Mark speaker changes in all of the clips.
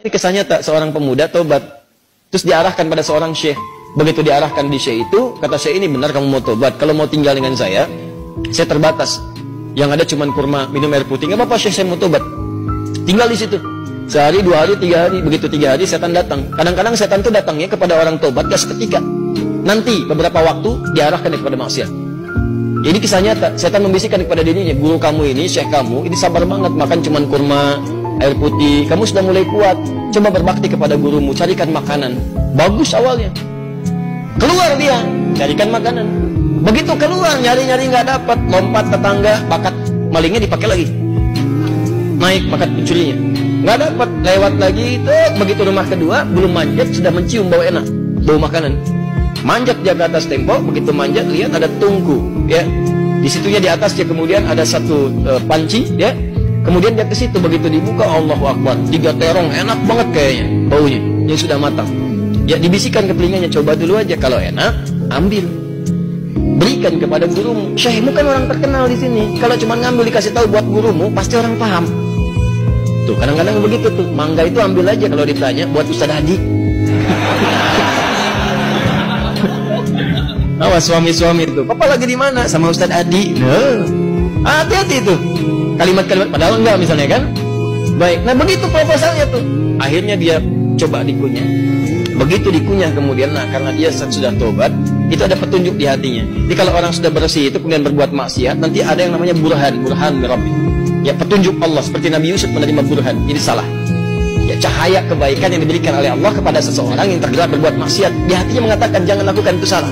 Speaker 1: Ini kesannya tak seorang pemuda tobat, terus diarahkan pada seorang syekh. Begitu diarahkan di syekh itu, kata syekh, ini benar kamu mau tobat. Kalau mau tinggal dengan saya terbatas. Yang ada cuma kurma, minum air putih. Nggak apa-apa syekh, saya mau tobat. Tinggal di situ. Sehari, 2 hari, 3 hari. Begitu 3 hari setan datang. Kadang-kadang setan itu datangnya kepada orang tobat gak seketika. Nanti beberapa waktu diarahkan kepada maksiat. Jadi kisah nyata, setan membisikkan kepada dirinya, guru kamu ini, syekh kamu, ini sabar banget makan cuma kurma, air putih. Kamu sudah mulai kuat. Coba berbakti kepada gurumu, carikan makanan. Bagus awalnya. Keluar dia, carikan makanan. Begitu keluar, nyari-nyari nggak dapat, lompat tetangga, bakat malingnya dipakai lagi. Naik bakat pencurinya, nggak dapat, lewat lagi itu. Begitu rumah kedua, belum manjat sudah mencium bau enak, bau makanan. Manjat dia ke atas tembok, begitu manjat lihat ada tungku, ya. Di situnya di atasnya kemudian ada satu panci, ya. Kemudian dia ke situ, begitu dibuka, Allahu Akbar, 3 terong, enak banget kayaknya baunya, yang sudah matang. Ya dibisikkan ke telinganya, coba dulu aja, kalau enak ambil, berikan kepada gurumu. Syekhmu kan orang terkenal di sini, kalau cuma ngambil dikasih tahu buat gurumu, pasti orang paham. Tuh kadang-kadang begitu tuh, mangga itu ambil aja kalau ditanya buat Ustaz Hadi. Awas suami-suami itu, papa lagi di mana? Sama Ustaz Adi. Nah, hati-hati itu kalimat-kalimat, padahal enggak misalnya kan. Baik, nah begitu proposalnya tuh. Akhirnya dia coba dikunyah. Begitu dikunyah kemudian, nah karena dia sudah tobat, itu ada petunjuk di hatinya. Jadi kalau orang sudah bersih itu kemudian berbuat maksiat, nanti ada yang namanya burhan mirabbi. Ya petunjuk Allah, seperti Nabi Yusuf menerima burhan, ini salah. Ya cahaya kebaikan yang diberikan oleh Allah kepada seseorang yang tergerak berbuat maksiat, di hatinya mengatakan jangan lakukan itu salah.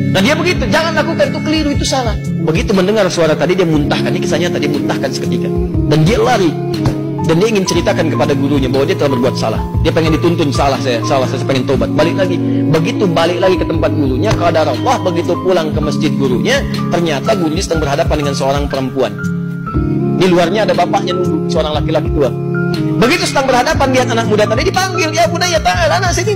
Speaker 1: Nah dia begitu, jangan lakukan itu keliru, itu salah. Begitu mendengar suara tadi dia muntahkan, ini kisahnya tadi muntahkan seketika. Dan dia lari. Dan dia ingin ceritakan kepada gurunya bahwa dia telah berbuat salah. Dia pengen dituntun, salah saya pengen tobat. Balik lagi. Begitu balik lagi ke tempat gurunya, qadar Allah, begitu pulang ke masjid gurunya, ternyata gurunya sedang berhadapan dengan seorang perempuan. Di luarnya ada bapaknya nunggu, seorang laki-laki tua. Begitu sedang berhadapan, lihat anak muda tadi dipanggil, ya budaya ta'ala, anak sini.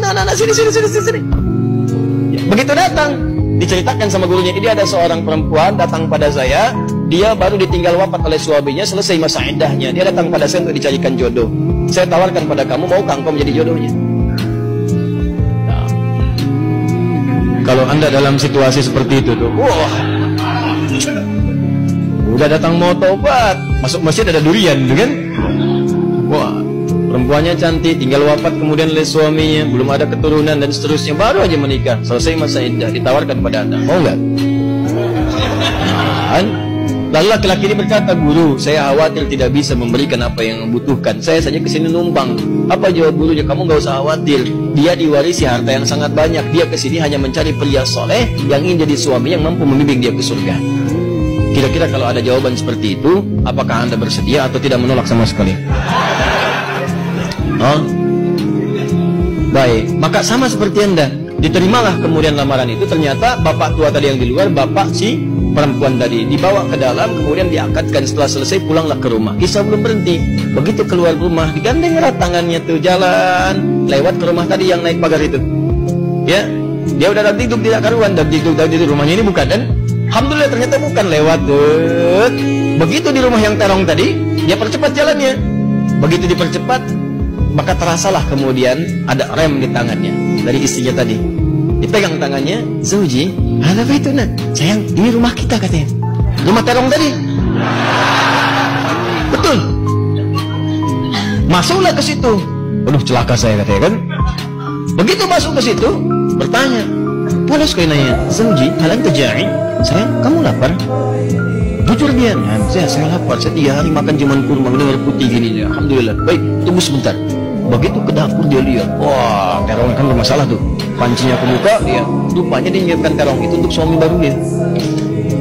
Speaker 1: Ya, begitu datang, diceritakan sama gurunya, ini ada seorang perempuan datang pada saya, dia baru ditinggal wafat oleh suaminya, selesai masa iddahnya, dia datang pada saya untuk dicarikan jodoh. Saya tawarkan pada kamu, maukah engkau menjadi jodohnya? Nah, kalau anda dalam situasi seperti itu tuh, wah, udah datang mau tobat, masuk masjid ada durian, gitu kan? Wah, perempuannya cantik, tinggal wafat kemudian oleh suaminya, belum ada keturunan dan seterusnya, baru aja menikah, selesai masa iddah, ditawarkan pada anda, mau nggak? Lalu laki-laki ini berkata, guru, saya khawatir tidak bisa memberikan apa yang membutuhkan, saya saja kesini numpang. Apa jawab gurunya? Kamu nggak usah khawatir, dia diwarisi harta yang sangat banyak, dia kesini hanya mencari pria soleh yang ingin jadi suami yang mampu membimbing dia ke surga. Kira-kira kalau ada jawaban seperti itu, apakah anda bersedia atau tidak menolak sama sekali? Baik, maka sama seperti anda, diterimalah kemudian lamaran itu. Ternyata bapak tua tadi yang di luar, bapak si perempuan tadi, dibawa ke dalam, kemudian diangkatkan. Setelah selesai pulanglah ke rumah. Kisah belum berhenti. Begitu keluar rumah, digandeng erat tangannya tuh, jalan lewat ke rumah tadi yang naik pagar itu. Ya, dia udah tidur tidak karuan, dan tidur rumahnya ini bukan, dan alhamdulillah ternyata bukan, lewat tuh. Begitu di rumah yang terong tadi, dia percepat jalannya. Begitu dipercepat, maka terasalah kemudian ada rem di tangannya dari istrinya tadi. Dipegang tangannya, Zauji, ada apa itu nak? Sayang, ini rumah kita katanya. Rumah terong tadi. Betul. Masuklah ke situ. Aduh, celaka saya katanya kan. Begitu masuk ke situ, bertanya. Boleh sekali nanya, Zauji, halan terjadi? Sayang, kamu lapar? Jujur dia, saya lapar. Saya 3 hari makan cuma kurma dengan air putih gini. Alhamdulillah. Baik, tunggu sebentar. Begitu ke dapur dia lihat, wah, terong kan bermasalah tuh. Pancinya kebuka, dia rupanya dia nyiapkan terong itu untuk suami barunya.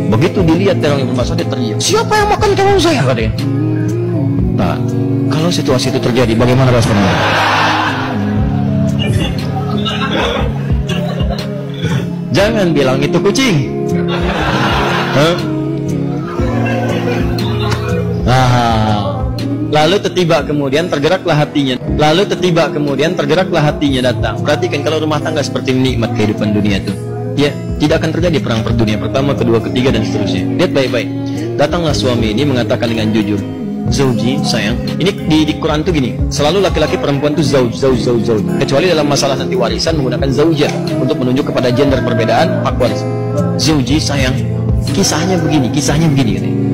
Speaker 1: Begitu dilihat terong yang bermasalah, dia teriak, siapa yang makan terong saya katanya. Nah, kalau situasi itu terjadi, bagaimana rasanya? Jangan bilang itu kucing. Lalu tiba kemudian tergeraklah hatinya. Datang. Perhatikan kalau rumah tangga seperti nikmat kehidupan dunia itu. Ya, tidak akan terjadi perang per dunia pertama, kedua, ketiga dan seterusnya. Lihat baik-baik. Datanglah suami ini mengatakan dengan jujur, Zauji, sayang. Ini di Quran tuh gini, selalu laki-laki perempuan tuh zauj. Kecuali dalam masalah nanti warisan menggunakan zaujah untuk menunjuk kepada gender perbedaan hak waris. Zauji, sayang. Kisahnya begini katanya.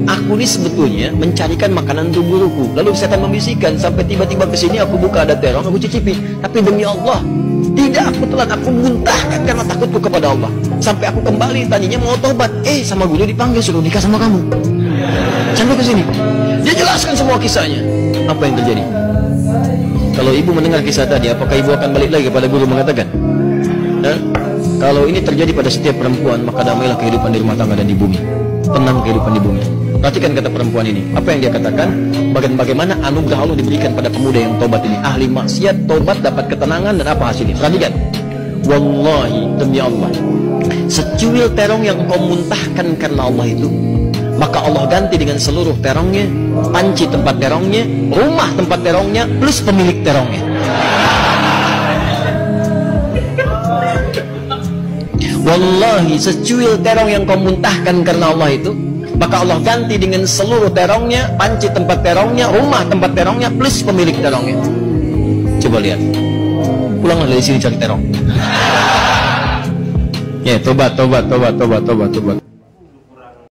Speaker 1: Aku ini sebetulnya mencarikan makanan untuk guruku. Lalu setan membisikkan sampai tiba-tiba kesini aku buka ada terong, aku cicipi. Tapi demi Allah, tidak, aku telan, aku muntahkan karena takutku kepada Allah. Sampai aku kembali tadinya mau tobat, sama guru dipanggil suruh nikah sama kamu. Sampai ke sini, dia jelaskan semua kisahnya. Apa yang terjadi? Kalau ibu mendengar kisah tadi, apakah ibu akan balik lagi kepada guru mengatakan? Kalau ini terjadi pada setiap perempuan, maka damailah kehidupan di rumah tangga dan di bumi. Tenang kehidupan di bumi. Perhatikan kata perempuan ini. Apa yang dia katakan? Bagaimana anugerah Allah diberikan pada pemuda yang tobat ini. Ahli maksiat, tobat, dapat ketenangan, dan apa hasilnya? Perhatikan. Wallahi, demi Allah, secuil terong yang kau muntahkan karena Allah itu, maka Allah ganti dengan seluruh terongnya, panci tempat terongnya, rumah tempat terongnya, plus pemilik terongnya. Wallahi, secuil terong yang kau muntahkan karena Allah itu, maka Allah ganti dengan seluruh terongnya, panci tempat terongnya, rumah tempat terongnya, plus pemilik terongnya. Coba lihat, pulanglah dari sini cari terong. Ya, tobat.